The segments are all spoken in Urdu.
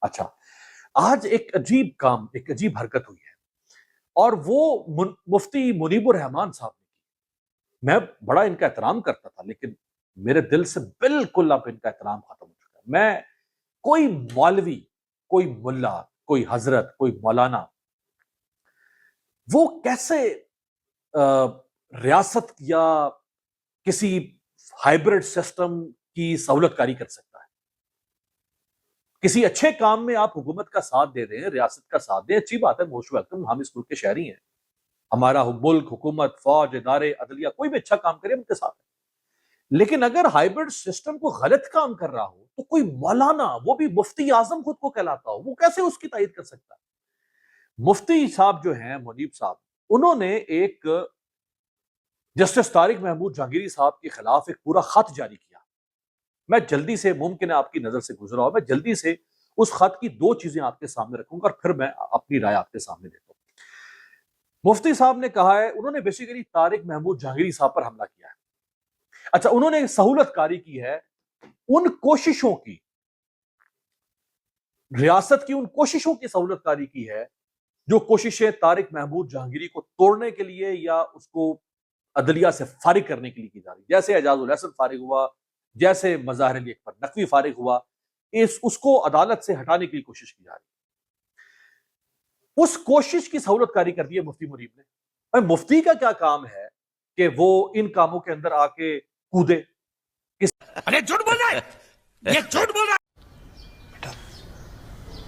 اچھا، آج ایک عجیب کام، ایک عجیب حرکت ہوئی ہے، اور وہ مفتی منیب الرحمان صاحب نے کی۔ میں بڑا ان کا احترام کرتا تھا، لیکن میرے دل سے بالکل اب ان کا احترام ختم ہو چکا ہے۔ میں کوئی مولوی، کوئی ملا، کوئی حضرت، کوئی مولانا، وہ کیسے ریاست یا کسی ہائیبرڈ سسٹم کی سہولت کاری کر سکتا ہے؟ کسی اچھے کام میں آپ حکومت کا ساتھ دے دیں، ریاست کا ساتھ دیں، اچھی بات ہے، موسٹ ویلکم، ہم اس ملک کے شہری ہیں، ہمارا ملک، حکومت، فوج، ادارے، عدلیہ، کوئی بھی اچھا کام کرے ہم ان کے ساتھ ہیں۔ لیکن اگر ہائیبرڈ سسٹم کو غلط کام کر رہا ہو تو کوئی مولانا، وہ بھی مفتی اعظم خود کو کہلاتا ہو، وہ کیسے اس کی تائید کر سکتا ہے؟ مفتی صاحب جو ہیں، منیب صاحب، انہوں نے ایک جسٹس طارق محمود جہانگیری صاحب کے خلاف ایک پورا خط جاری کیا۔ میں جلدی سے، ممکن ہے آپ کی نظر سے گزرا ہو، میں جلدی سے اس خط کی دو چیزیں آپ کے سامنے رکھوں گا اور پھر میں اپنی رائے آپ کے سامنے دیتا ہوں۔ مفتی صاحب نے کہا ہے، انہوں نے بیسیکلی طارق محمود جہانگیری صاحب پر حملہ کیا ہے۔ اچھا، انہوں نے سہولت کاری کی ہے ان کوششوں کی، ریاست کی ان کوششوں کی سہولت کاری کی ہے جو کوششیں طارق محمود جہانگیری کو توڑنے کے لیے یا اس کو عدلیہ سے فارغ کرنے کے لیے کی جا رہی، جیسے اعجاز الحسن فارغ ہوا، جیسے مظاہر علی اکبر نقوی فارغ ہوا، اس کو عدالت سے ہٹانے کی کوشش کی جا رہی ہے۔ اس کوشش کی سہولت کاری کر دی ہے مفتی منیب نے۔ اور مفتی کا کیا کام ہے کہ وہ ان کاموں کے اندر آ کے کودے؟ ارے جھوٹ بول رہا ہے، یہ جھوٹ بول رہا ہے، بیٹا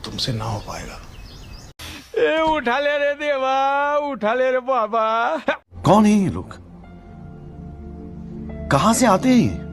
تم سے نہ ہو پائے گا۔ اے اٹھا لے رے دیوا، اٹھا لے رے بابا۔ کون ہیں یہ لوگ؟ کہاں سے آتے ہیں یہ؟